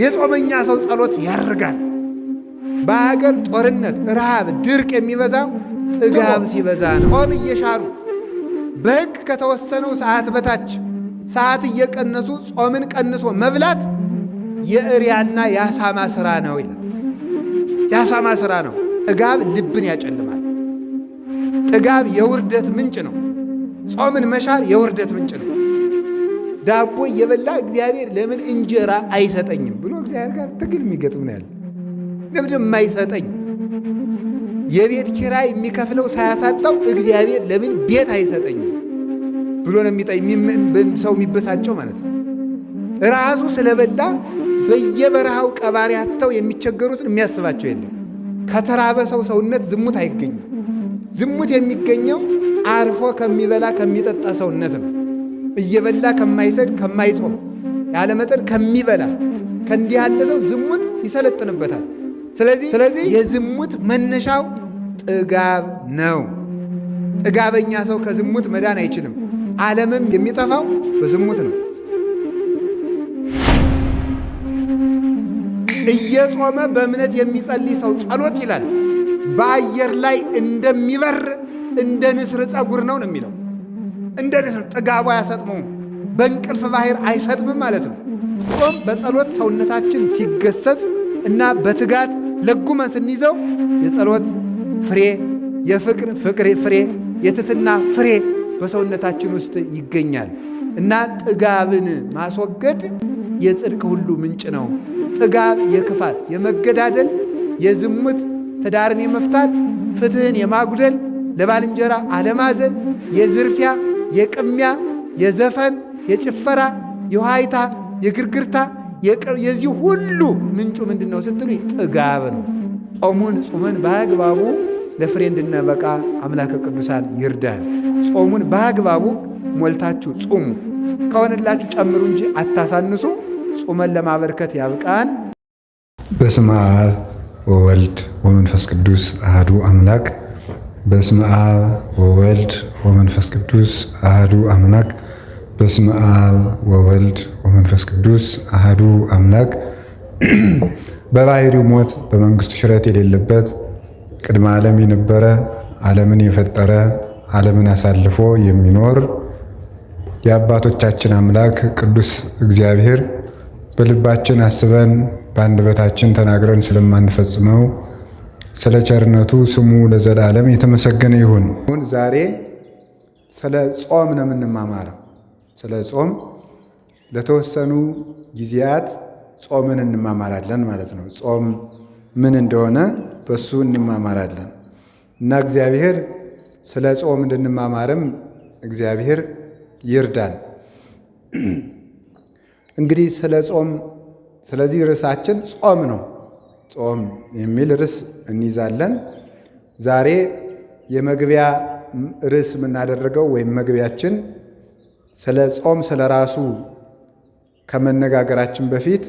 የጾመኛ ሰው ጸሎት ያርጋል። በሀገር ጦርነት፣ ረሃብ፣ ድርቅ የሚበዛው ጥጋብ ሲበዛ ነው። ጾም እየሻሩ በሕግ ከተወሰነው ሰዓት በታች ሰዓት እየቀነሱ ጾምን ቀንሶ መብላት የእሪያና የአሳማ ሥራ ነው ይላል። የአሳማ ሥራ ነው። ጥጋብ ልብን ያጨልማል። ጥጋብ የውርደት ምንጭ ነው። ጾምን መሻር የውርደት ምንጭ ነው። ዳቦ እየበላ እግዚአብሔር ለምን እንጀራ አይሰጠኝም ብሎ እግዚአብሔር ጋር ትግል የሚገጥም ነው ያለ። ለምን የማይሰጠኝ የቤት ኪራይ የሚከፍለው ሳያሳጣው እግዚአብሔር ለምን ቤት አይሰጠኝም ብሎ ነው ሰው የሚበሳጨው ማለት ነው። ራሱ ስለበላ በየበረሃው ቀባሪ አጥተው የሚቸገሩትን የሚያስባቸው የለም። ከተራበ ሰው ሰውነት ዝሙት አይገኝም። ዝሙት የሚገኘው አርፎ ከሚበላ ከሚጠጣ ሰውነት ነው። እየበላ ከማይሰድ ከማይጾም ያለመጠን ከሚበላ ከእንዲህ ያለ ሰው ዝሙት ይሰለጥንበታል። ስለዚህ የዝሙት መነሻው ጥጋብ ነው። ጥጋበኛ ሰው ከዝሙት መዳን አይችልም። ዓለምም የሚጠፋው በዝሙት ነው። እየጾመ በእምነት የሚጸልይ ሰው ጸሎት ይላል በአየር ላይ እንደሚበር እንደ ንስር ፀጉር ነው የሚለው። እንደ ንስር ጥጋቡ አያሰጥመውም፣ በእንቅልፍ ባህር አይሰጥምም ማለት ነው። ጾም በጸሎት ሰውነታችን ሲገሰጽ እና በትጋት ለጉመን ስንይዘው የጸሎት ፍሬ፣ የፍቅር ፍሬ፣ የትትና ፍሬ በሰውነታችን ውስጥ ይገኛል እና ጥጋብን ማስወገድ የጽድቅ ሁሉ ምንጭ ነው። ጥጋብ የክፋት፣ የመገዳደል፣ የዝሙት፣ ትዳርን የመፍታት፣ ፍትህን የማጉደል፣ ለባልንጀራ አለማዘን፣ የዝርፊያ፣ የቅሚያ፣ የዘፈን፣ የጭፈራ፣ የዋይታ፣ የግርግርታ የዚህ ሁሉ ምንጩ ምንድን ነው ስትሉ ጥጋብ ነው። ጾሙን ጾመን በአግባቡ ለፍሬ እንድንበቃ አምላከ ቅዱሳን ይርዳን። ጾሙን በአግባቡ ሞልታችሁ ጹሙ። ከሆነላችሁ ጨምሩ እንጂ አታሳንሱ። ጾመን ለማበርከት ያብቃን። በስመ አብ ወወልድ ወመንፈስ ቅዱስ አሐዱ አምላክ። በስመ አብ ወወልድ ወመንፈስ ቅዱስ አሐዱ አምላክ። በስመ አብ ወወልድ ወመንፈስ ቅዱስ አሐዱ አምላክ። በባሕርዩ ሞት በመንግሥቱ ሽረት የሌለበት ቅድመ ዓለም የነበረ ዓለምን የፈጠረ ዓለምን አሳልፎ የሚኖር የአባቶቻችን አምላክ ቅዱስ እግዚአብሔር በልባችን አስበን በአንደበታችን ተናግረን ስለማንፈጽመው ስለ ቸርነቱ ስሙ ለዘላለም የተመሰገነ ይሁን። ዛሬ ስለ ጾም ነው የምንማማረው። ስለ ጾም ለተወሰኑ ጊዜያት ጾምን እንማማራለን ማለት ነው። ጾም ምን እንደሆነ በሱ እንማማራለን እና እግዚአብሔር ስለ ጾም እንድንማማርም እግዚአብሔር ይርዳን። እንግዲህ ስለ ጾም፣ ስለዚህ ርዕሳችን ጾም ነው። ጾም የሚል ርዕስ እንይዛለን። ዛሬ የመግቢያ ርዕስ የምናደርገው ወይም መግቢያችን ስለ ጾም ስለ ራሱ ከመነጋገራችን በፊት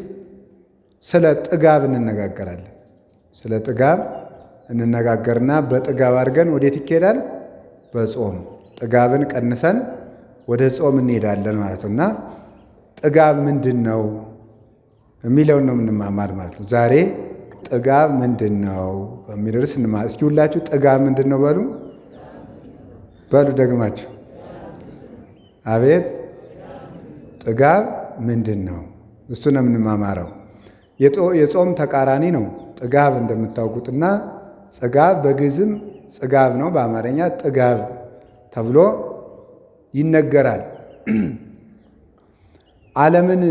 ስለ ጥጋብ እንነጋገራለን። ስለ ጥጋብ እንነጋገርና በጥጋብ አድርገን ወዴት ይኬዳል? በጾም ጥጋብን ቀንሰን ወደ ጾም እንሄዳለን ማለት ነው። እና ጥጋብ ምንድን ነው የሚለውን ነው የምንማማር ማለት ነው። ዛሬ ጥጋብ ምንድን ነው በሚል ርዕስ እንማማር። እስኪ ሁላችሁ ጥጋብ ምንድን ነው በሉ ደግማችሁ። አቤት ጥጋብ ምንድን ነው? እሱ ነው የምንማማረው። የጾም ተቃራኒ ነው ጥጋብ እንደምታውቁትና ጽጋብ በግዕዝም ጽጋብ ነው፣ በአማርኛ ጥጋብ ተብሎ ይነገራል። ዓለምን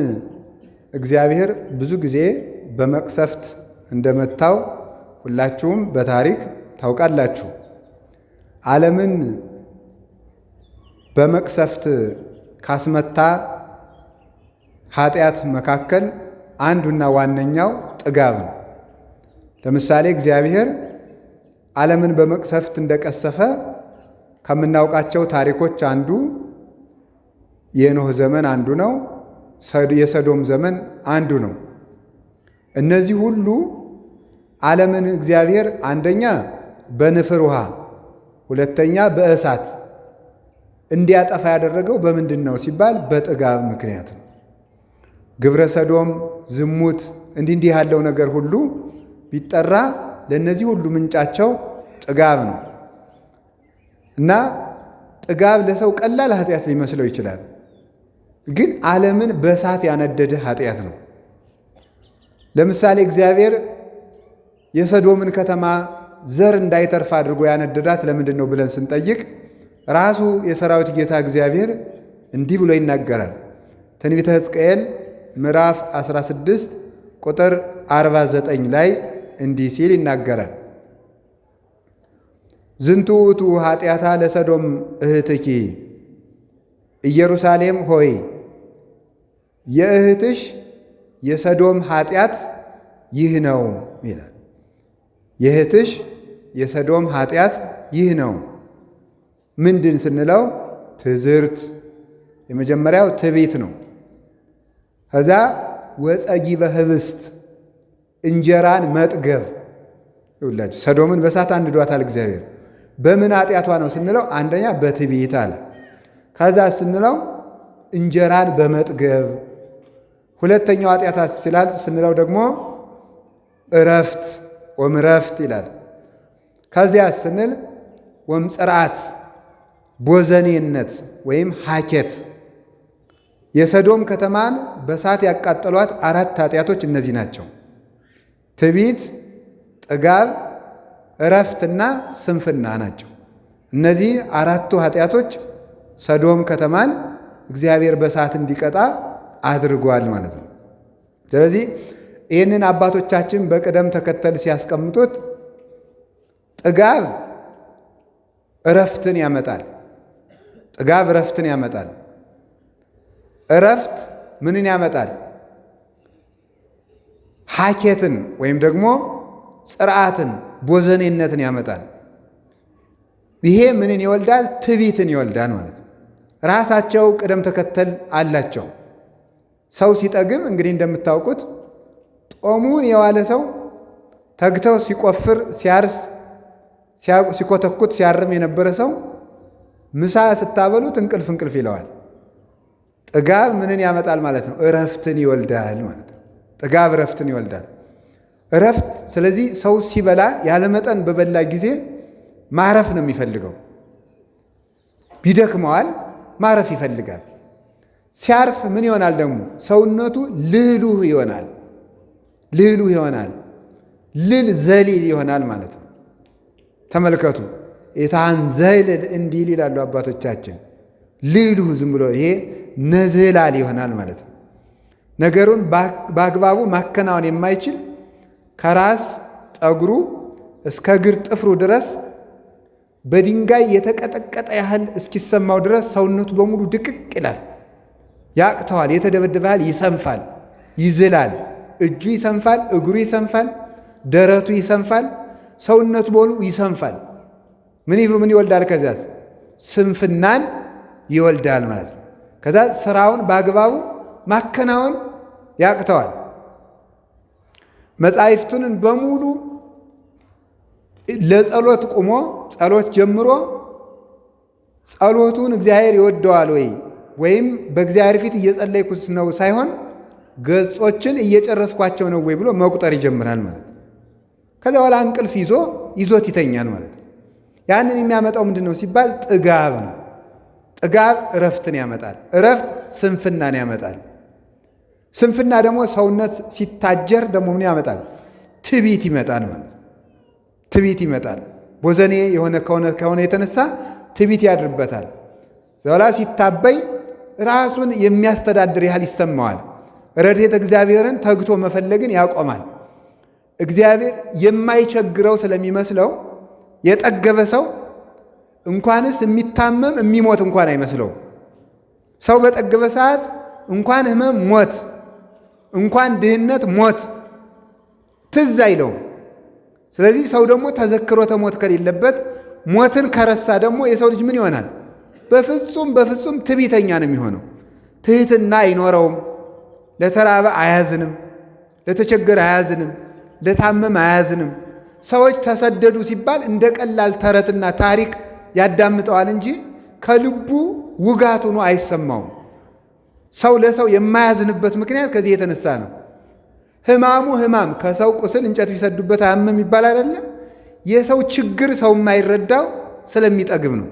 እግዚአብሔር ብዙ ጊዜ በመቅሰፍት እንደመታው ሁላችሁም በታሪክ ታውቃላችሁ። ዓለምን በመቅሰፍት ካስመታ ኃጢአት መካከል አንዱና ዋነኛው ጥጋብ ነው። ለምሳሌ እግዚአብሔር ዓለምን በመቅሰፍት እንደቀሰፈ ከምናውቃቸው ታሪኮች አንዱ የኖህ ዘመን አንዱ ነው። የሰዶም ዘመን አንዱ ነው። እነዚህ ሁሉ ዓለምን እግዚአብሔር አንደኛ በንፍር ውሃ፣ ሁለተኛ በእሳት እንዲያጠፋ ያደረገው በምንድን ነው ሲባል በጥጋብ ምክንያት ነው። ግብረ ሰዶም፣ ዝሙት፣ እንዲህ ያለው ነገር ሁሉ ቢጠራ ለእነዚህ ሁሉ ምንጫቸው ጥጋብ ነው እና ጥጋብ ለሰው ቀላል ኃጢአት ሊመስለው ይችላል። ግን ዓለምን በእሳት ያነደደ ኃጢአት ነው። ለምሳሌ እግዚአብሔር የሰዶምን ከተማ ዘር እንዳይተርፍ አድርጎ ያነደዳት ለምንድን ነው ብለን ስንጠይቅ ራሱ የሰራዊት ጌታ እግዚአብሔር እንዲህ ብሎ ይናገራል። ትንቢተ ሕዝቅኤል ምዕራፍ 16 ቁጥር 49 ላይ እንዲህ ሲል ይናገራል። ዝንቱ ውእቱ ኃጢአታ ለሰዶም እህትኪ፣ ኢየሩሳሌም ሆይ የእህትሽ የሰዶም ኃጢአት ይህ ነው ይላል። የእህትሽ የሰዶም ኃጢአት ይህ ነው። ምንድን ስንለው ትዝርት፣ የመጀመሪያው ትዕቢት ነው። ከዛ ወጸጊበ ኅብስት፣ እንጀራን መጥገብ። ይውላችሁ ሰዶምን በእሳት አንድዷታል እግዚአብሔር። በምን ኃጢአቷ ነው ስንለው አንደኛ በትዕቢት አለ። ከዛ ስንለው እንጀራን በመጥገብ። ሁለተኛው ኃጢአት ስንለው ደግሞ እረፍት ወምረፍት ይላል። ከዚያ ስንል ወምጽርዓት ቦዘኔነት ወይም ሐኬት። የሰዶም ከተማን በእሳት ያቃጠሏት 4 ኃጢአቶች እነዚህ ናቸው። ትዕቢት፣ ጥጋብ፣ እረፍትና ስንፍና ናቸው። እነዚህ 4ቱ ኃጢአቶች ሰዶም ከተማን እግዚአብሔር በእሳት እንዲቀጣ አድርጓል ማለት ነው። ስለዚህ ይህንን አባቶቻችን በቅደም ተከተል ሲያስቀምጡት ጥጋብ እረፍትን ያመጣል። ጥጋብ እረፍትን ያመጣል። እረፍት ምንን ያመጣል? ሐኬትን ወይም ደግሞ ጽርዓትን ቦዘኔነትን ያመጣል። ይሄ ምንን ይወልዳል? ትዕቢትን ይወልዳል ማለት ነው። ራሳቸው ቅደም ተከተል አላቸው። ሰው ሲጠግብ እንግዲህ እንደምታውቁት ጦሙን የዋለ ሰው ተግተው ሲቆፍር፣ ሲያርስ፣ ሲኮተኩት፣ ሲያርም የነበረ ሰው ምሳ ስታበሉት እንቅልፍ ይለዋል። ጥጋብ ምንን ያመጣል ማለት ነው? እረፍትን ይወልዳል ማለት ነው። ጥጋብ እረፍትን ይወልዳል። እረፍት ስለዚህ ሰው ሲበላ ያለመጠን በበላ ጊዜ ማረፍ ነው የሚፈልገው። ቢደክመዋል ማረፍ ይፈልጋል። ሲያርፍ ምን ይሆናል ደግሞ? ሰውነቱ ልህሉህ ይሆናል። ልህሉህ ይሆናል። ልል ዘሊል ይሆናል ማለት ነው። ተመልከቱ። የታን ዘይልል እንዲል ይላሉ አባቶቻችን። ልህሉህ ዝም ብሎ ይሄ ነዝላል ይሆናል ማለት ነው። ነገሩን በአግባቡ ማከናወን የማይችል ከራስ ጠጉሩ እስከ እግር ጥፍሩ ድረስ በድንጋይ የተቀጠቀጠ ያህል እስኪሰማው ድረስ ሰውነቱ በሙሉ ድቅቅ ይላል። ያቅተዋል። የተደበደበ ያህል ይሰንፋል፣ ይዝላል። እጁ ይሰንፋል፣ እግሩ ይሰንፋል፣ ደረቱ ይሰንፋል፣ ሰውነቱ በሙሉ ይሰንፋል። ምን ይወልዳል? ከዚያስ ስንፍናን ይወልዳል ማለት ነው። ከዛ ስራውን በአግባቡ ማከናወን ያቅተዋል። መጻሕፍቱንን በሙሉ ለጸሎት ቁሞ ጸሎት ጀምሮ ጸሎቱን እግዚአብሔር ይወደዋል ወይም በእግዚአብሔር ፊት እየጸለይኩት ነው ሳይሆን ገጾችን እየጨረስኳቸው ነው ወይ ብሎ መቁጠር ይጀምራል ማለት ነው። ከዚያ በኋላ እንቅልፍ ይዞት ይተኛል ማለት ነው። ያንን የሚያመጣው ምንድን ነው ሲባል ጥጋብ ነው። ጥጋብ እረፍትን ያመጣል። እረፍት ስንፍናን ያመጣል። ስንፍና ደግሞ ሰውነት ሲታጀር ደግሞ ምን ያመጣል? ትዕቢት ይመጣል ማለት ነው። ትዕቢት ይመጣል። ቦዘኔ የሆነ ከሆነ የተነሳ ትዕቢት ያድርበታል። ዘላ ሲታበይ ራሱን የሚያስተዳድር ያህል ይሰማዋል። ረድኤተ እግዚአብሔርን ተግቶ መፈለግን ያቆማል። እግዚአብሔር የማይቸግረው ስለሚመስለው የጠገበ ሰው እንኳንስ የሚታመም የሚሞት እንኳን አይመስለው። ሰው በጠገበ ሰዓት እንኳን ሕመም፣ ሞት፣ እንኳን ድህነት፣ ሞት ትዝ አይለውም። ስለዚህ ሰው ደግሞ ተዘክሮተ ሞት ከሌለበት ሞትን ከረሳ ደግሞ የሰው ልጅ ምን ይሆናል? በፍጹም ትዕቢተኛ ነው የሚሆነው። ትሕትና አይኖረውም። ለተራበ አያዝንም፣ ለተቸገረ አያዝንም፣ ለታመም አያዝንም። ሰዎች ተሰደዱ ሲባል እንደ ቀላል ተረትና ታሪክ ያዳምጠዋል እንጂ ከልቡ ውጋት ሆኖ አይሰማውም። ሰው ለሰው የማያዝንበት ምክንያት ከዚህ የተነሳ ነው። ሕማሙ ሕማም ከሰው ቁስል እንጨት ቢሰዱበት አያምም ይባል አይደለም? የሰው ችግር ሰው የማይረዳው ስለሚጠግብ ነው።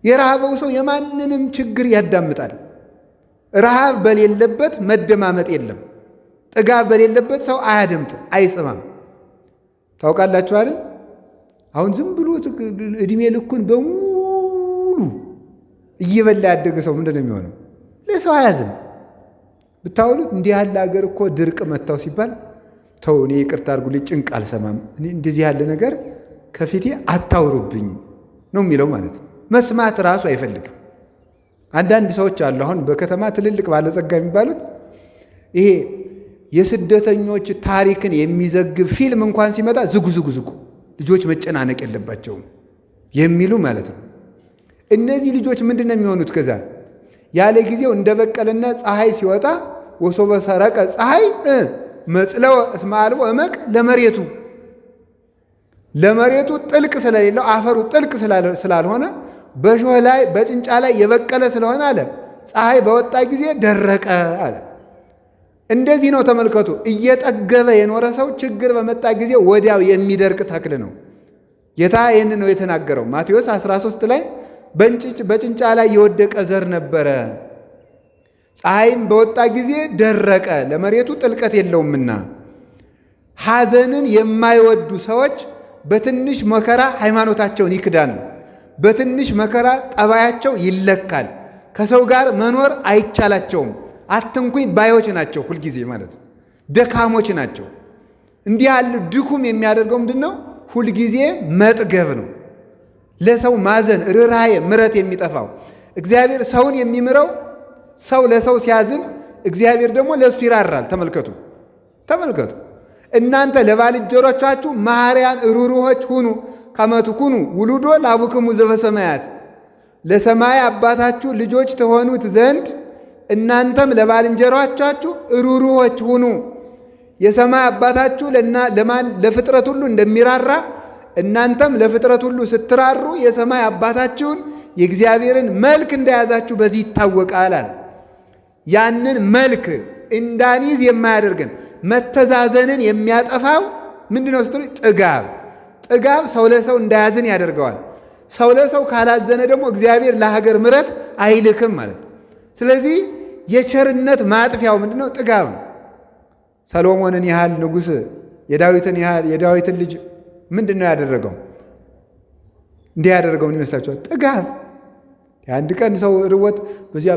የረሃበው ሰው የማንንም ችግር ያዳምጣል። ረሃብ በሌለበት መደማመጥ የለም። ጥጋብ በሌለበት ሰው አያደምጥም፣ አይሰማም። ታውቃላችሁ አይደል? አሁን ዝም ብሎ እድሜ ልኩን በሙሉ እየበላ ያደገ ሰው ምንድን ነው የሚሆነው? ለሰው አያዝም። ብታውሉት እንዲህ ያለ ሀገር እኮ ድርቅ መታው ሲባል ተው እኔ ይቅርታ አድርጉልኝ ጭንቅ አልሰማም፣ እኔ እንደዚህ ያለ ነገር ከፊቴ አታውሩብኝ ነው የሚለው ማለት ነው። መስማት ራሱ አይፈልግም። አንዳንድ ሰዎች አሉ አሁን በከተማ ትልልቅ ባለጸጋ የሚባሉት ይሄ የስደተኞች ታሪክን የሚዘግብ ፊልም እንኳን ሲመጣ ዝጉ ልጆች መጨናነቅ የለባቸውም የሚሉ ማለት ነው። እነዚህ ልጆች ምንድን ነው የሚሆኑት? ከዛ ያለ ጊዜው እንደበቀለና ፀሐይ ሲወጣ ወሶበ ሰረቀ ፀሐይ መጽለወ እስመ አልቦ እመቅ ለመሬቱ ጥልቅ ስለሌለው አፈሩ ጥልቅ ስላልሆነ በሾህ ላይ በጭንጫ ላይ የበቀለ ስለሆነ አለ ፀሐይ በወጣ ጊዜ ደረቀ አለ። እንደዚህ ነው ተመልከቱ። እየጠገበ የኖረ ሰው ችግር በመጣ ጊዜ ወዲያው የሚደርቅ ተክል ነው። ጌታ ይህን ነው የተናገረው። ማቴዎስ 13 ላይ በጭንጫ ላይ የወደቀ ዘር ነበረ፣ ፀሐይም በወጣ ጊዜ ደረቀ፣ ለመሬቱ ጥልቀት የለውምና። ሐዘንን የማይወዱ ሰዎች በትንሽ መከራ ሃይማኖታቸውን ይክዳሉ። በትንሽ መከራ ጠባያቸው ይለካል። ከሰው ጋር መኖር አይቻላቸውም። አትንኩኝ ባዮች ናቸው። ሁልጊዜ ማለት ነው ደካሞች ናቸው። እንዲህ ያሉ ድኩም የሚያደርገው ምንድን ነው? ሁልጊዜ መጥገብ ነው። ለሰው ማዘን፣ ርኅራኄ፣ ምሕረት የሚጠፋው እግዚአብሔር ሰውን የሚምረው ሰው ለሰው ሲያዝን፣ እግዚአብሔር ደግሞ ለእሱ ይራራል። ተመልከቱ። እናንተ ለባልንጀሮቻችሁ መሐሪያን ሩሩሆች ሁኑ ከመ ትኩኑ ውሉዶ ለአቡክሙ ዘበሰማያት፣ ለሰማይ አባታችሁ ልጆች ትሆኑት ዘንድ እናንተም ለባልንጀሮቻችሁ ሩሩሆች ሁኑ። የሰማይ አባታችሁ ለፍጥረት ሁሉ እንደሚራራ እናንተም ለፍጥረት ሁሉ ስትራሩ የሰማይ አባታችሁን የእግዚአብሔርን መልክ እንደያዛችሁ በዚህ ይታወቃል አለ። ያንን መልክ እንዳንይዝ የማያደርገን መተዛዘንን የሚያጠፋው ምንድን ነው ስትሉ ጥጋብ ሰው ለሰው እንዳያዝን ያደርገዋል። ሰው ለሰው ካላዘነ ደግሞ እግዚአብሔር ለሀገር ምሕረት አይልክም ማለት ነው። ስለዚህ የቸርነት ማጥፊያው ምንድን ነው? ጥጋብ ነው። ሰሎሞንን ያህል ንጉሥ የዳዊትን ልጅ ምንድን ነው ያደረገው? እንዲህ ያደረገውን ይመስላችኋል? ጥጋብ። የአንድ ቀን ሰው ርቦት በዚያ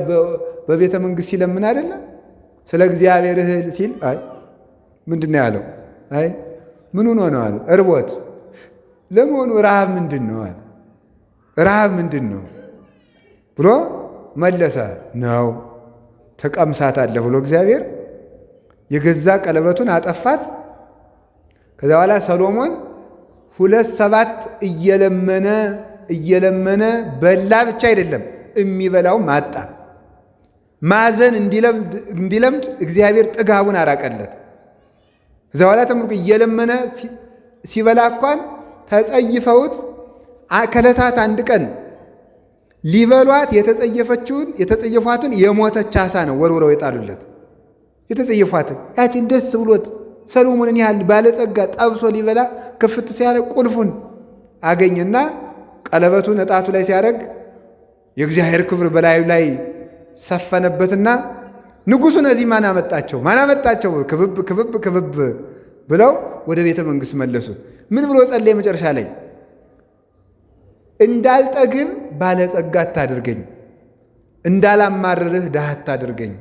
በቤተ መንግሥት ሲለምን አይደለም ስለ እግዚአብሔር እህል ሲል አይ ምንድን ነው ያለው? አይ ምን ሆኖ ነው አለ። እርቦት። ለመሆኑ ረሃብ ምንድን ነው አለ። ረሃብ ምንድን ነው ብሎ መለሰ። ነው ተቀምሳታለህ ብሎ እግዚአብሔር የገዛ ቀለበቱን አጠፋት። ከዛ በኋላ ሰሎሞን 2 እየለመነ በላ ብቻ አይደለም የሚበላው ማጣ። ማዘን እንዲለምድ እግዚአብሔር ጥጋቡን አራቀለት። ከዛ በኋላ ተምርኩ እየለመነ ሲበላ እንኳን ተጸይፈውት ከዕለታት አንድ ቀን ሊበሏት የተጸየፏትን የሞተች ዓሣ ነው ወርውረው የጣሉለት። የተጸየፏትን ያችን ደስ ብሎት ሰሎሞንን ያህል ባለጸጋ ጠብሶ ሊበላ ክፍት ሲያደርግ ቁልፉን አገኘና ቀለበቱን እጣቱ ላይ ሲያደርግ የእግዚአብሔር ክብር በላዩ ላይ ሰፈነበትና ንጉሡ እነዚህ ማን አመጣቸው ክብብ ብለው ወደ ቤተ መንግሥት መለሱት። ምን ብሎ ጸለየ? መጨረሻ ላይ እንዳልጠግብ ባለጸጋ አታድርገኝ፣ እንዳላማርርህ ድሃ አታድርገኝ፣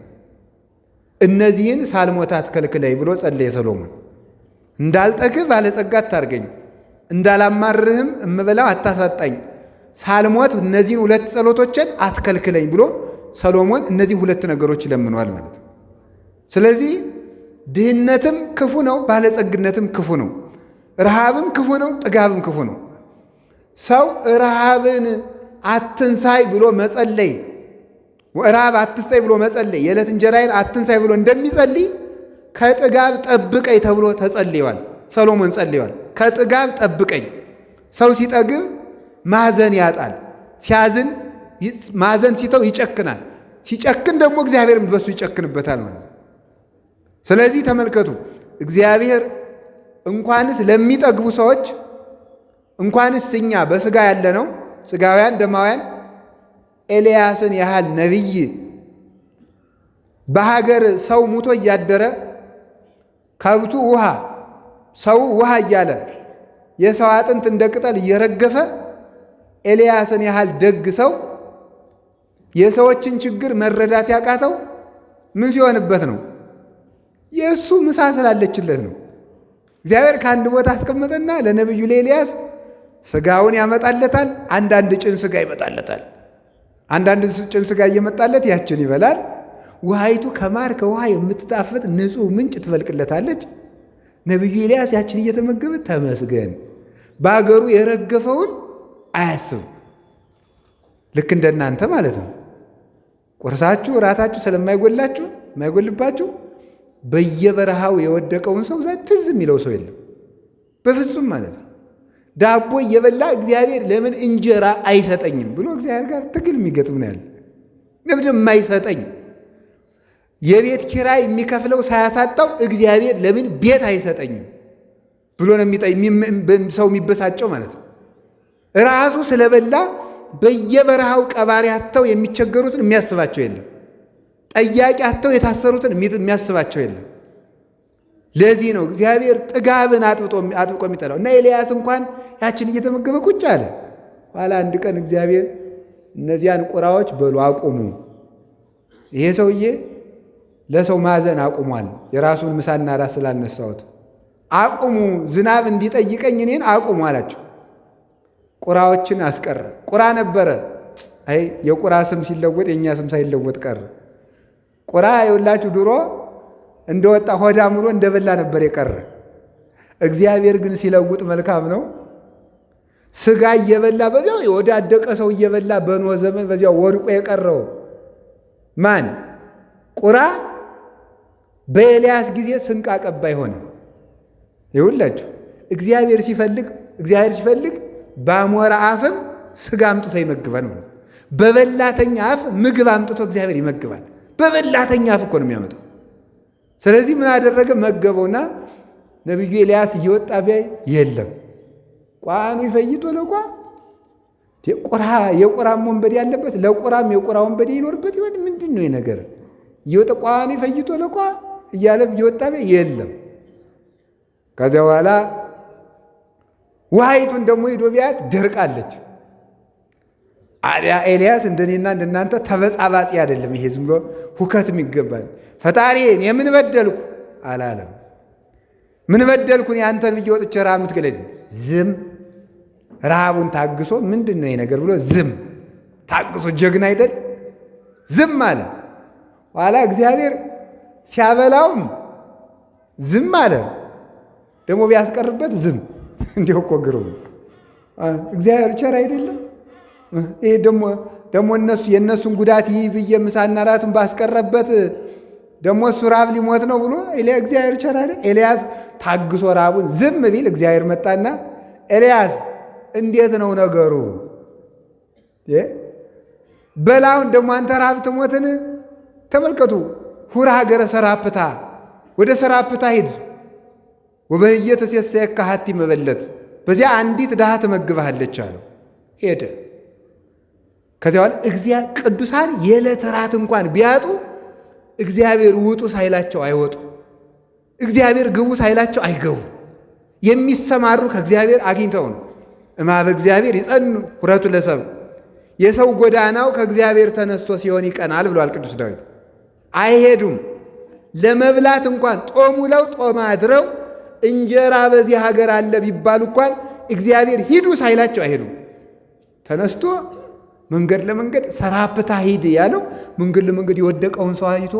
እነዚህን ሳልሞት አትከልክለኝ ብሎ ጸለየ ሰሎሞን። እንዳልጠግብ ባለጸጋ አታድርገኝ፣ እንዳላማርርህም እምበላው አታሳጣኝ፣ ሳልሞት እነዚህን 2 ጸሎቶችን አትከልክለኝ ብሎ ሰሎሞን እነዚህ 2 ነገሮች ይለምነዋል ማለት ነው። ስለዚህ ድህነትም ክፉ ነው፣ ባለጸግነትም ክፉ ነው። ረሃብም ክፉ ነው፣ ጥጋብም ክፉ ነው። ሰው ረሃብን አትንሳይ ብሎ መጸለይ፣ ረሃብ አትስጠኝ ብሎ መጸለይ፣ የዕለት እንጀራዬን አትንሳይ ብሎ እንደሚጸልይ ከጥጋብ ጠብቀኝ ተብሎ ተጸልየዋል። ሰሎሞን ጸልየዋል። ከጥጋብ ጠብቀኝ። ሰው ሲጠግብ ማዘን ያጣል። ሲያዝን ማዘን ሲተው ይጨክናል። ሲጨክን ደግሞ እግዚአብሔርም በሱ ይጨክንበታል ማለት ነው። ስለዚህ ተመልከቱ፣ እግዚአብሔር እንኳንስ ለሚጠግቡ ሰዎች እንኳንስ እኛ በሥጋ ያለነው ሥጋውያን ደማውያን ኤልያስን ያህል ነቢይ በሀገር ሰው ሙቶ እያደረ ከብቱ ውሃ ሰው ውሃ እያለ የሰው አጥንት እንደ ቅጠል እየረገፈ ኤልያስን ያህል ደግ ሰው የሰዎችን ችግር መረዳት ያቃተው ምን ሲሆንበት ነው? የእሱ ምሳ ስላለችለት ነው። እግዚአብሔር ከአንድ ቦታ አስቀመጠና ለነቢዩ ለኤልያስ ሥጋውን ያመጣለታል። አንዳንድ ጭን ሥጋ ይመጣለታል። አንዳንድ ጭን ሥጋ እየመጣለት ያችን ይበላል። ውሃይቱ ከማር ከውሃ የምትጣፍጥ ንጹሕ ምንጭ ትፈልቅለታለች። ነቢዩ ኤልያስ ያችን እየተመገበ ተመስገን፣ በአገሩ የረገፈውን አያስብ። ልክ እንደናንተ ማለት ነው። ቁርሳችሁ እራታችሁ ስለማይጎላችሁ የማይጎልባችሁ በየበረሃው የወደቀውን ሰው ትዝ የሚለው ሰው የለም በፍጹም ማለት ነው። ዳቦ እየበላ እግዚአብሔር ለምን እንጀራ አይሰጠኝም ብሎ እግዚአብሔር ጋር ትግል የሚገጥም ነው ያለ። ለምን የማይሰጠኝ የቤት ኪራይ የሚከፍለው ሳያሳጣው እግዚአብሔር ለምን ቤት አይሰጠኝም ብሎ ነው ሰው የሚበሳጨው ማለት ነው። ራሱ ስለበላ በየበረሃው ቀባሪ አጥተው የሚቸገሩትን የሚያስባቸው የለም። ጠያቂ አጥተው የታሰሩትን የሚያስባቸው የለም። ለዚህ ነው እግዚአብሔር ጥጋብን አጥብቆ የሚጠላው። እና ኤልያስ እንኳን ያችን እየተመገበ ቁጭ አለ። ኋላ አንድ ቀን እግዚአብሔር እነዚያን ቁራዎች በሉ አቁሙ፣ ይሄ ሰውዬ ለሰው ማዘን አቁሟል፣ የራሱን ምሳና ራስ ስላልነሳሁት አቁሙ፣ ዝናብ እንዲጠይቀኝ እኔን አቁሙ አላቸው። ቁራዎችን አስቀረ። ቁራ ነበረ። አይ የቁራ ስም ሲለወጥ የእኛ ስም ሳይለወጥ ቀረ። ቁራ የወላችሁ ድሮ እንደወጣ ሆዳ ሙሎ እንደበላ ነበር የቀረ። እግዚአብሔር ግን ሲለውጥ መልካም ነው። ሥጋ እየበላ በዚያው የወዳደቀ ሰው እየበላ በኖህ ዘመን በዚያው ወድቆ የቀረው ማን? ቁራ በኤልያስ ጊዜ ስንቅ አቀባይ ሆነ። ይሁላችሁ እግዚአብሔር ሲፈልግ በአሞራ አፍም ሥጋ አምጥቶ ይመግባል ማለት ነው። በበላተኛ አፍ ምግብ አምጥቶ እግዚአብሔር ይመግባል። በበላተኛ አፍ እኮ ነው የሚያመጣው። ስለዚህ ምን አደረገ? መገበውና ነቢዩ ኤልያስ እየወጣ ቢያይ የለም። ቋኑ ይፈይቶ ለቋ የቁራም ወንበዴ ያለበት ለቁራም የቁራ ወንበዴ ይኖርበት ይሆን? ምንድን ነው ነገር? እየወጣ ቋኑ ይፈይቶ ለቋ እያለ እየወጣ ቢያይ የለም። ከዚያ በኋላ ውሃይቱን ደግሞ ሂዶ ቢያት ደርቃለች። አዲያ ኤልያስ እንደኔና እንደናንተ ተበጻባጺ አይደለም። ይሄ ዝም ብሎ ሁከት የሚገባል። ፈጣሪን የምን በደልኩ አላለም። ምን በደልኩን ያንተን ብዬ ወጥቼ ረሃብ የምትገለኝ? ዝም ረሃቡን ታግሶ ምንድን ነው ነገር ብሎ ዝም ታግሶ ጀግና አይደል? ዝም አለ። ኋላ እግዚአብሔር ሲያበላውም ዝም አለ። ደግሞ ቢያስቀርበት ዝም። እንዲሁ እኮ ግሩም እግዚአብሔር ቸር አይደለም? ይሄ ደግሞ የእነሱን ጉዳት ይህ ብዬ ምሳና ራቱን ባስቀረበት ደግሞ እሱ ራብ ሊሞት ነው ብሎ እግዚአብሔር ቸር አይደል? ኤልያስ ታግሶ ራቡን ዝም ቢል እግዚአብሔር መጣና ኤልያስ እንዴት ነው ነገሩ? በላውን ደግሞ አንተ ራብ ትሞትን? ተመልከቱ። ሁር ሀገረ ሰራፕታ፣ ወደ ሰራፕታ ሂድ። ወበህየት ሴሰየካ ሀቲ መበለት፣ በዚያ አንዲት ድሃ ትመግብሃለች አለው። ሄደ። ከዚያ በኋላ ቅዱሳን የዕለት ራት እንኳን ቢያጡ እግዚአብሔር ውጡ ሳይላቸው አይወጡ፣ እግዚአብሔር ግቡ ሳይላቸው አይገቡ። የሚሰማሩ ከእግዚአብሔር አግኝተው ነው። እማበ እግዚአብሔር ይጸኑ ሁረቱ ለሰብ፣ የሰው ጎዳናው ከእግዚአብሔር ተነስቶ ሲሆን ይቀናል ብሏል ቅዱስ ዳዊት። አይሄዱም። ለመብላት እንኳን ጦም ውለው ጦም አድረው እንጀራ በዚህ ሀገር አለ ቢባሉ እንኳን እግዚአብሔር ሂዱ ሳይላቸው አይሄዱም። ተነስቶ መንገድ ለመንገድ ሰራፕታ ሂድ ያለው መንገድ ለመንገድ የወደቀውን ሰው አይቶ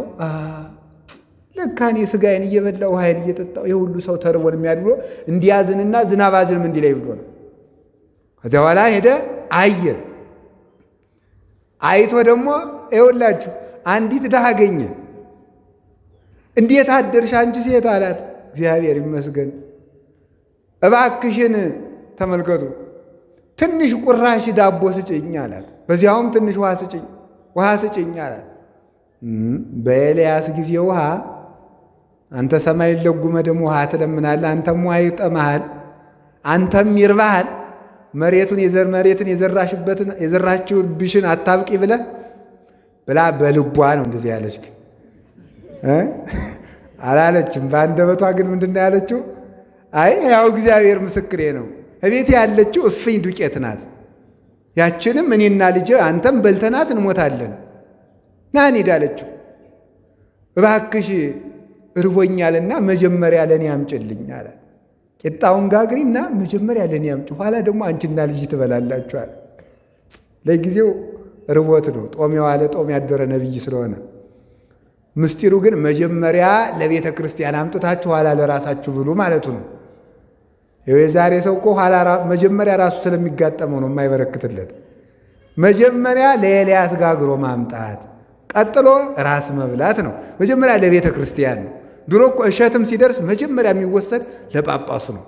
ለካ እኔ ሥጋዬን እየበላሁ ውሃዬን እየጠጣሁ የሁሉ ሰው ተርቦን የሚያድብሎ እንዲያዝንና ዝናብ አዝንም እንዲላይ ብሎ ነው። ከዚያ በኋላ ሄደ አየ። አይቶ ደግሞ ይኸውላችሁ አንዲት ድሃ አገኘ። እንዴት አደርሽ አንቺ ሴት አላት። እግዚአብሔር ይመስገን። እባክሽን ተመልከቱ ትንሽ ቁራሽ ዳቦ ስጭኝ አላት። በዚያውም ትንሽ ውሃ ስጭኝ አላት። በኤልያስ ጊዜ ውሃ አንተ ሰማይን ለጉመ ደግሞ ውሃ ትለምናለህ። አንተም ውሃ ይጠማሃል፣ አንተም ይርባሃል። መሬቱን የዘራችሁብሽን አታብቂ ብለህ ብላ በልቧ ነው እንደዚህ ያለች። ግን አላለችም። በአንደበቷ ግን ምንድን ነው ያለችው? አይ ያው እግዚአብሔር ምስክሬ ነው፣ እቤት ያለችው እፍኝ ዱቄት ናት። ያችንም እኔና ልጄ አንተም በልተናት እንሞታለን። ና እንሂድ አለችው። እባክሽ እርቦኛልና መጀመሪያ ለእኔ አምጭልኝ አለ። ቂጣውን ጋግሪና መጀመሪያ ለእኔ አምጪ፣ ኋላ ደግሞ አንቺና ልጅ ትበላላችሁ አለ። ለጊዜው ርቦት ነው፣ ጦም የዋለ ጦም ያደረ ነቢይ ስለሆነ። ምስጢሩ ግን መጀመሪያ ለቤተ ክርስቲያን አምጥታችሁ ኋላ ለራሳችሁ ብሉ ማለቱ ነው። የዛሬ ሰው እኮ መጀመሪያ ራሱ ስለሚጋጠመው ነው የማይበረክትለት። መጀመሪያ ለኤልያስ ጋግሮ ማምጣት፣ ቀጥሎ ራስ መብላት ነው። መጀመሪያ ለቤተ ክርስቲያን ነው። ድሮ እኮ እሸትም ሲደርስ መጀመሪያ የሚወሰድ ለጳጳሱ ነው።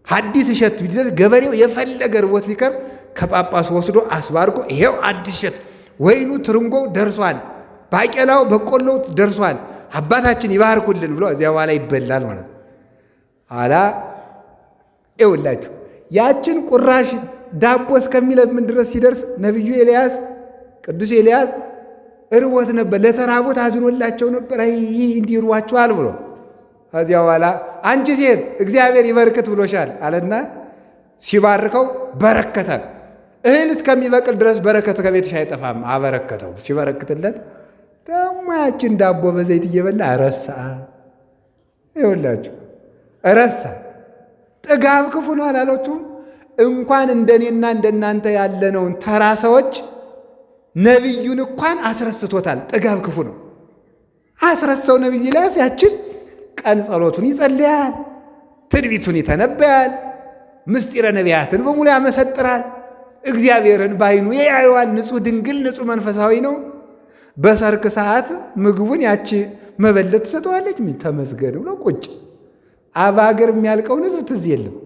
አዲስ እሸት ቢደርስ ገበሬው የፈለገ ርቦት ቢቀር ከጳጳሱ ወስዶ አስባርጎ ይሄው አዲስ እሸት፣ ወይኑ ትርንጎው ደርሷል፣ ባቄላው በቆሎው ደርሷል፣ አባታችን ይባርኩልን ብሎ እዚያ በኋላ ይበላል ማለት ነው። ኋላ ይኸውላችሁ ያችን ቁራሽ ዳቦ እስከሚለምን ድረስ ሲደርስ ነቢዩ ኤልያስ ቅዱስ ኤልያስ እርቦት ነበር። ለተራቦት አዝኖላቸው ነበር። ይህ እንዲርዋቸዋል ብሎ ከዚያ በኋላ አንቺ ሴት እግዚአብሔር ይበርክት ብሎሻል አለና ሲባርከው በረከተ። እህል እስከሚበቅል ድረስ በረከት ከቤትሽ አይጠፋም አበረከተው። ሲበረክትለት ደግሞ ያችን ዳቦ በዘይት እየበላ ረሳ። ይኸውላችሁ ረሳ። ጥጋብ ክፉ ነው አላለችሁም? እንኳን እንደኔና እንደናንተ ያለነውን ተራ ሰዎች ነቢዩን እንኳን አስረስቶታል። ጥጋብ ክፉ ነው። አስረሳው። ነቢይ ኤልያስ ያችን ቀን ጸሎቱን ይጸልያል፣ ትንቢቱን ይተነበያል፣ ምስጢረ ነቢያትን በሙሉ ያመሰጥራል። እግዚአብሔርን ባይኑ ያየዋል። ንጹሕ ድንግል ንጹሕ መንፈሳዊ ነው። በሰርክ ሰዓት ምግቡን ያቺ መበለት ትሰጠዋለች። ተመስገን ብሎ ቁጭ። አባ ሀገር የሚያልቀውን ሕዝብ ትዝ የለም።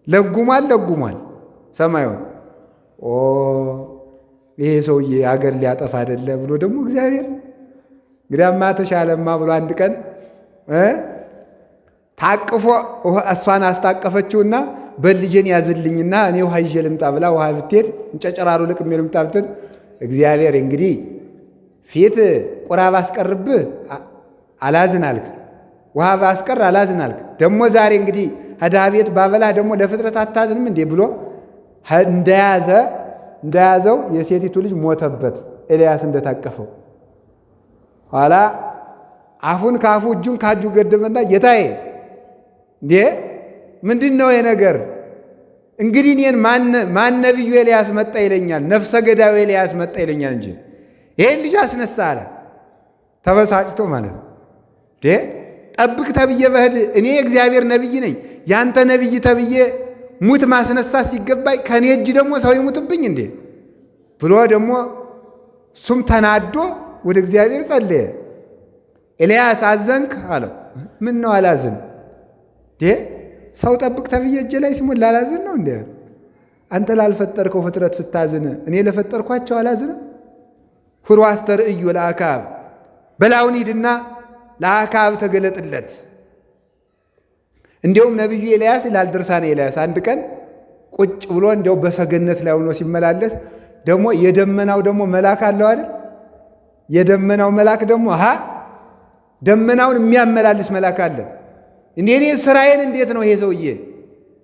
ለጉሟል ሰማዩን። ይሄ ሰውዬ አገር ሊያጠፋ አይደለ ብሎ ደግሞ እግዚአብሔር እንግዲያማ ተሻለማ ብሎ አንድ ቀን ታቅፎ እሷን አስታቀፈችውና በልጄን ያዝልኝና እኔ ውሃ ይዤ ልምጣ ብላ ውሃ ብትሄድ እንጨጨራሩ ልቅሜ ልምጣ ብትል እግዚአብሔር እንግዲህ ፊት ቁራ ባስቀርብህ አላዝን አልክ፣ ውሃ ባስቀር አላዝን አልክ። ደግሞ ዛሬ እንግዲህ ከድሃ ቤት ባበላ ደግሞ ለፍጥረት አታዝንም እንዴ ብሎ እንደያዘው የሴቲቱ ልጅ ሞተበት። ኤልያስ እንደታቀፈው ኋላ አፉን ከአፉ እጁን ከእጁ ገደመና ጌታዬ እንዴ ምንድን ነው የነገር? እንግዲህ እኔን ማን ነቢዩ ኤልያስ መጣ ይለኛል? ነፍሰ ገዳዩ ኤልያስ መጣ ይለኛል እንጂ ይሄን ልጅ አስነሳ አለ። ተበሳጭቶ ማለት ነው። ጠብቅ ተብዬ በህድ እኔ እግዚአብሔር ነቢይ ነኝ፣ ያንተ ነቢይ ተብዬ ሙት ማስነሳት ሲገባኝ ከኔ እጅ ደግሞ ሰው ይሙትብኝ እንዴ ብሎ ደግሞ እሱም ተናዶ ወደ እግዚአብሔር ጸለየ። ኤልያስ አዘንክ አለው። ምን ነው አላዝን? ሰው ጠብቅ ተብዬ እጄ ላይ ሲሞት ላላዝን ነው እንዴ? አንተ ላልፈጠርከው ፍጥረት ስታዝን እኔ ለፈጠርኳቸው አላዝንም? ሁሩ አስተርእዩ ለአክዓብ፣ በላውን ሂድና ለአክዓብ ተገለጥለት። እንዲያውም ነቢዩ ኤልያስ ይላል ድርሳነ ኤልያስ አንድ ቀን ቁጭ ብሎ እንዲያው በሰገነት ላይ ሆኖ ሲመላለስ ደግሞ የደመናው ደግሞ መልአክ አለው አይደል? የደመናው መልአክ ደግሞ ደመናውን የሚያመላልስ መልአክ አለ። እኔ ስራዬን እንዴት ነው ይሄ ሰውዬ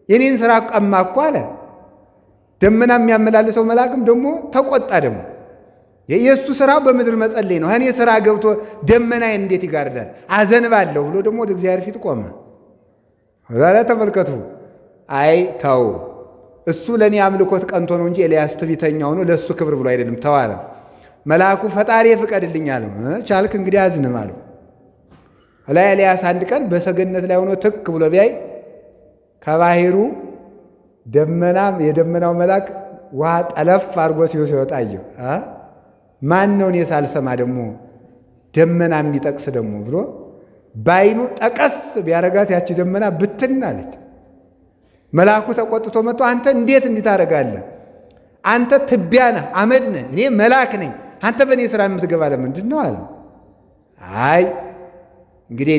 የኔን ስራ ቀማ እኮ አለ። ደመና የሚያመላልሰው መልአክም ደግሞ ተቆጣ። ደግሞ የኢየሱ ስራው በምድር መጸለይ ነው። እኔ ስራ ገብቶ ደመናዬን እንዴት ይጋርዳል? አዘንባለሁ ብሎ ደግሞ ወደ እግዚአብሔር ፊት ቆመ። ዛሬ ተመልከቱ። አይ ተው፣ እሱ ለእኔ አምልኮት ቀንቶ ነው እንጂ ኤልያስ ትዕቢተኛው ነው፣ ለእሱ ክብር ብሎ አይደለም። ተዋለ። መልአኩ ፈጣሪ ፍቀድልኝ አለው። ቻልክ እንግዲህ አዝንም አለው። ላይ ኤልያስ አንድ ቀን በሰገነት ላይ ሆኖ ትክ ብሎ ቢያይ ከባህሩ የደመናው መልአክ ውሃ ጠለፍ አድርጎ ሲወጣ አየው። ማን ነው እኔ ሳልሰማ ደግሞ ደመና የሚጠቅስ ደግሞ ብሎ ባይኑ ጠቀስ ቢያረጋት ያቺ ደመና ብትን አለች። መልአኩ ተቆጥቶ መጥቶ አንተ እንዴት ታደርጋለህ? አንተ ትቢያ ነህ፣ አመድ ነህ፣ እኔ መልአክ ነኝ። አንተ በእኔ ስራ የምትገባ ለምንድን ነው አለ። አይ እንግዲህ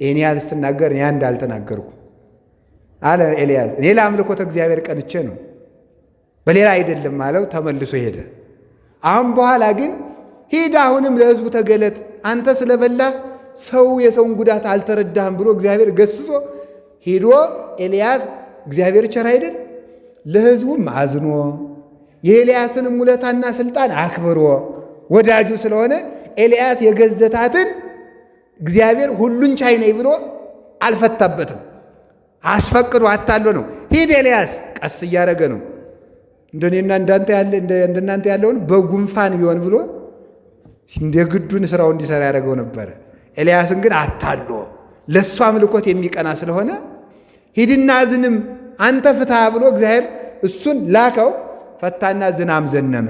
እኔ ያህል ስትናገር እኔ አንድ አልተናገርኩ አለ ኤልያስ። እኔ ለአምልኮተ እግዚአብሔር ቀንቼ ነው በሌላ አይደለም አለው። ተመልሶ ሄደ። አሁን በኋላ ግን ሂድ አሁንም ለሕዝቡ ተገለጥ፣ አንተ ስለበላህ ሰው የሰውን ጉዳት አልተረዳህም ብሎ እግዚአብሔር ገስጾ ሄዶ ኤልያስ እግዚአብሔር ቸር አይደል ለሕዝቡም አዝኖ የኤልያስንም ውለታና ስልጣን አክብሮ ወዳጁ ስለሆነ ኤልያስ የገዘታትን እግዚአብሔር ሁሉን ቻይ ነኝ ብሎ አልፈታበትም። አስፈቅዶ አታሎ ነው። ሂድ ኤልያስ ቀስ እያደረገ ነው። እንደኔና እንደናንተ ያለውን በጉንፋን ቢሆን ብሎ እንደ ግዱን ስራው እንዲሰራ ያደረገው ነበረ። ኤልያስን ግን አታሎ ለእሱ አምልኮት የሚቀና ስለሆነ ሂድና ዝንም አንተ ፍታ ብሎ እግዚአብሔር እሱን ላከው። ፈታና ዝናም ዘነመ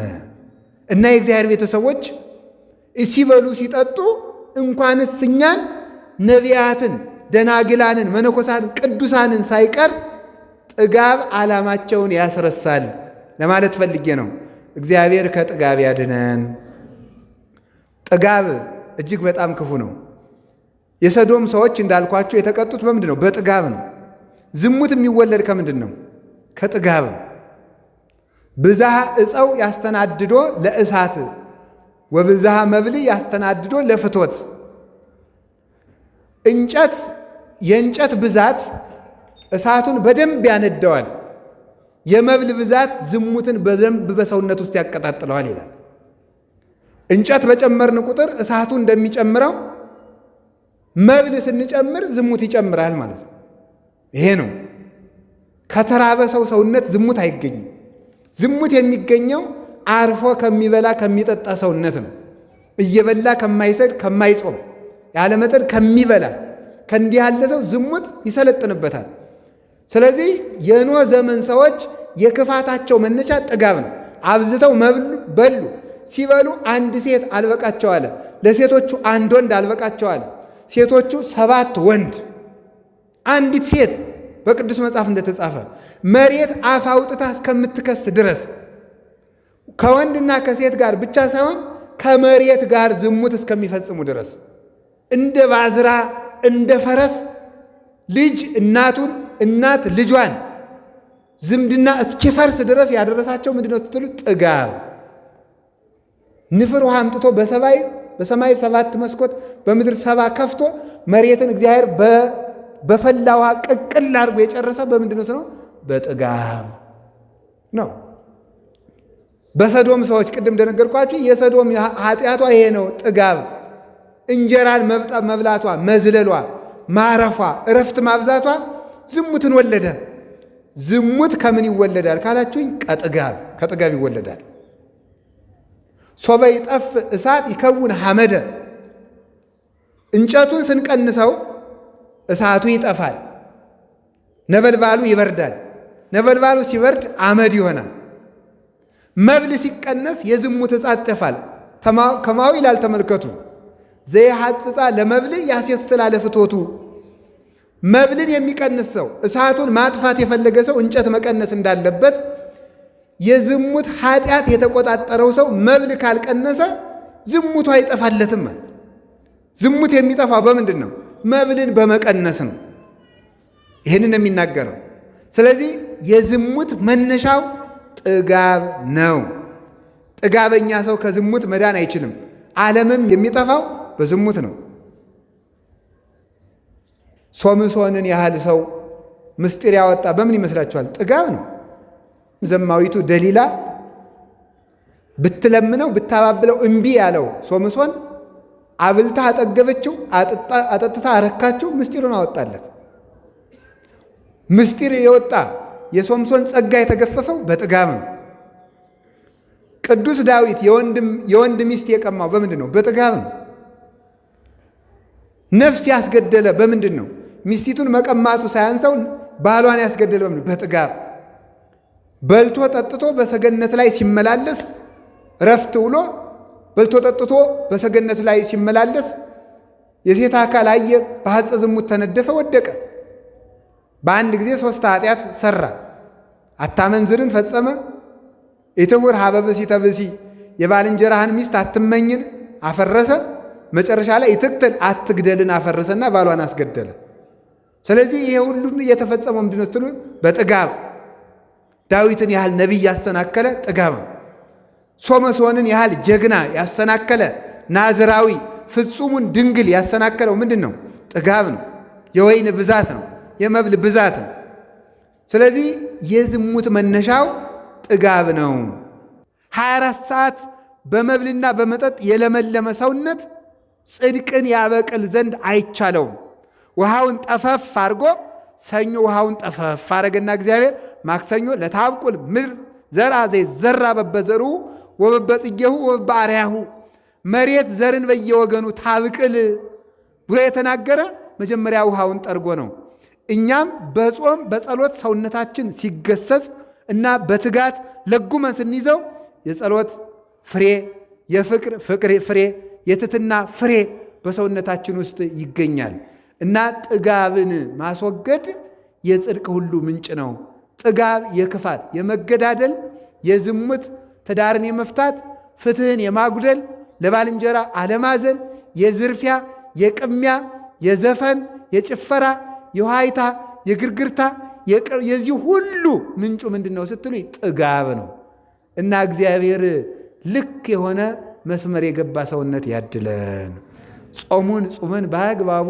እና የእግዚአብሔር ቤተሰቦች ሲበሉ ሲጠጡ እንኳንስ እኛን ነቢያትን፣ ደናግላንን፣ መነኮሳትን፣ ቅዱሳንን ሳይቀር ጥጋብ ዓላማቸውን ያስረሳል ለማለት ፈልጌ ነው። እግዚአብሔር ከጥጋብ ያድነን። ጥጋብ እጅግ በጣም ክፉ ነው። የሰዶም ሰዎች እንዳልኳቸው የተቀጡት በምንድን ነው? በጥጋብ ነው። ዝሙት የሚወለድ ከምንድን ነው? ከጥጋብ ነው። ብዝሃ ዕፀው ያስተናድዶ ለእሳት ወብዝሃ መብል ያስተናድዶ ለፍቶት። የእንጨት ብዛት እሳቱን በደንብ ያነደዋል። የመብል ብዛት ዝሙትን በደንብ በሰውነት ውስጥ ያቀጣጥለዋል ይላል። እንጨት በጨመርን ቁጥር እሳቱ እንደሚጨምረው መብል ስንጨምር ዝሙት ይጨምራል ማለት ነው። ይሄ ነው። ከተራበ ሰው ሰውነት ዝሙት አይገኝም። ዝሙት የሚገኘው አርፎ ከሚበላ ከሚጠጣ ሰውነት ነው። እየበላ ከማይሰድ ከማይጾም ያለመጠን ከሚበላ ከእንዲህ ያለ ሰው ዝሙት ይሰለጥንበታል። ስለዚህ የኖህ ዘመን ሰዎች የክፋታቸው መነሻ ጥጋብ ነው። አብዝተው በሉ። ሲበሉ አንድ ሴት አልበቃቸው አለ። ለሴቶቹ አንድ ወንድ አልበቃቸው አለ። ሴቶቹ 7 ወንድ አንዲት ሴት በቅዱስ መጽሐፍ እንደተጻፈ መሬት አፍ አውጥታ እስከምትከስ ድረስ ከወንድና ከሴት ጋር ብቻ ሳይሆን ከመሬት ጋር ዝሙት እስከሚፈጽሙ ድረስ እንደ ባዝራ እንደ ፈረስ ልጅ እናቱን እናት ልጇን ዝምድና እስኪፈርስ ድረስ ያደረሳቸው ምንድነው ስትሉ ጥጋብ። ንፍር ውሃ አምጥቶ በሰማይ 7 መስኮት በምድር 7 ከፍቶ መሬትን እግዚአብሔር በፈላ ውሃ ቅቅል አድርጎ የጨረሰ በምንድነው ነው? በጥጋብ ነው። በሰዶም ሰዎች ቅድም እንደነገርኳችሁ የሰዶም ኃጢአቷ ይሄ ነው፣ ጥጋብ። እንጀራን መብላቷ፣ መዝለሏ፣ ማረፏ፣ እረፍት ማብዛቷ ዝሙትን ወለደ። ዝሙት ከምን ይወለዳል ካላችሁኝ፣ ከጥጋብ ይወለዳል። ሶበ ይጠፍ እሳት ይከውን ሐመደ። እንጨቱን ስንቀንሰው እሳቱ ይጠፋል፣ ነበልባሉ ይበርዳል። ነበልባሉ ሲበርድ አመድ ይሆናል። መብል ሲቀነስ የዝሙት እሳት ይጠፋል። ከማዊ ይላል ተመልከቱ። ዘይሐጽጻ ለመብል ያስየስላ ለፍቶቱ። መብልን የሚቀንስ ሰው እሳቱን ማጥፋት የፈለገ ሰው እንጨት መቀነስ እንዳለበት የዝሙት ኃጢአት የተቆጣጠረው ሰው መብል ካልቀነሰ ዝሙቱ አይጠፋለትም ማለት ነው። ዝሙት የሚጠፋው በምንድን ነው? መብልን በመቀነስ ነው። ይህንን የሚናገረው። ስለዚህ የዝሙት መነሻው ጥጋብ ነው። ጥጋበኛ ሰው ከዝሙት መዳን አይችልም። ዓለምም የሚጠፋው በዝሙት ነው። ሶምሶንን ያህል ሰው ምስጢር ያወጣ በምን ይመስላችኋል? ጥጋብ ነው። ዘማዊቱ ደሊላ ብትለምነው ብታባብለው እምቢ ያለው ሶምሶን አብልታ አጠገበችው፣ አጠጥታ አረካችው፣ ምስጢሩን አወጣለት። ምስጢር የወጣ የሶምሶን ጸጋ የተገፈፈው በጥጋብ ነው። ቅዱስ ዳዊት የወንድ ሚስት የቀማው በምንድን ነው? በጥጋብ ነው። ነፍስ ያስገደለ በምንድን ነው? ሚስቲቱን መቀማቱ ሳያንሰው ባሏን ያስገደለ በምንድን ነው? በጥጋብ። በልቶ ጠጥቶ በሰገነት ላይ ሲመላለስ ረፍት ውሎ በልቶ ጠጥቶ በሰገነት ላይ ሲመላለስ የሴት አካል አየ፣ በሐፀ ዝሙት ተነደፈ፣ ወደቀ። በአንድ ጊዜ 3 ኃጢአት ሰራ። አታመንዝርን ፈጸመ፣ ኢትሁር ሀበ ብእሲተ ብእሲ የባልንጀራህን ሚስት አትመኝን አፈረሰ፣ መጨረሻ ላይ ይትቅትል አትግደልን አፈረሰና ባሏን አስገደለ። ስለዚህ ይሄ ሁሉ የተፈጸመው ምንድነው ስትሉ በጥጋብ ዳዊትን ያህል ነቢይ ያሰናከለ ጥጋብ ነው። ሶምሶንን ያህል ጀግና ያሰናከለ ናዝራዊ ፍጹሙን ድንግል ያሰናከለው ምንድን ነው? ጥጋብ ነው። የወይን ብዛት ነው። የመብል ብዛት ነው። ስለዚህ የዝሙት መነሻው ጥጋብ ነው። 24 ሰዓት በመብልና በመጠጥ የለመለመ ሰውነት ጽድቅን ያበቅል ዘንድ አይቻለውም። ውሃውን ጠፈፍ አድርጎ ሰኞ ውሃውን ጠፈፍ አረገና እግዚአብሔር ማክሰኞ ለታብቁል ምድር ዘርአ ዘይዘራ በበዘሩ ወበበጽጌሁ ወበአርያሁ መሬት ዘርን በየወገኑ ታብቅል ብሎ የተናገረ መጀመሪያ ውሃውን ጠርጎ ነው። እኛም በጾም በጸሎት ሰውነታችን ሲገሰጽ እና በትጋት ለጉመን ስንይዘው የጸሎት ፍሬ፣ የፍቅር ፍሬ፣ የትትና ፍሬ በሰውነታችን ውስጥ ይገኛል እና ጥጋብን ማስወገድ የጽድቅ ሁሉ ምንጭ ነው። ጥጋብ የክፋት፣ የመገዳደል፣ የዝሙት፣ ትዳርን የመፍታት፣ ፍትህን የማጉደል፣ ለባልንጀራ አለማዘን፣ የዝርፊያ፣ የቅሚያ፣ የዘፈን፣ የጭፈራ፣ የዋይታ፣ የግርግርታ የዚህ ሁሉ ምንጩ ምንድን ነው ስትሉ ጥጋብ ነው እና እግዚአብሔር ልክ የሆነ መስመር የገባ ሰውነት ያድለን። ጾሙን ጾመን በአግባቡ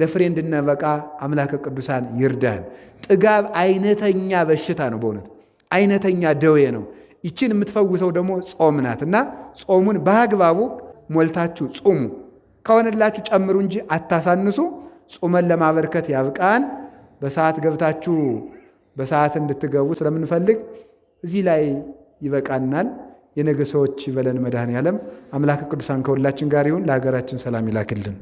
ለፍሬ እንድንበቃ አምላከ ቅዱሳን ይርዳን። ጥጋብ አይነተኛ በሽታ ነው። በእውነት አይነተኛ ደዌ ነው። ይችን የምትፈውሰው ደግሞ ጾም ናት እና ጾሙን በአግባቡ ሞልታችሁ ጹሙ። ከሆነላችሁ ጨምሩ እንጂ አታሳንሱ። ጾመን ለማበርከት ያብቃን። በሰዓት ገብታችሁ በሰዓት እንድትገቡ ስለምንፈልግ እዚህ ላይ ይበቃናል። የነገ ሰዎች ይበለን። መድኃኔዓለም አምላከ ቅዱሳን ከሁላችን ጋር ይሁን። ለሀገራችን ሰላም ይላክልን።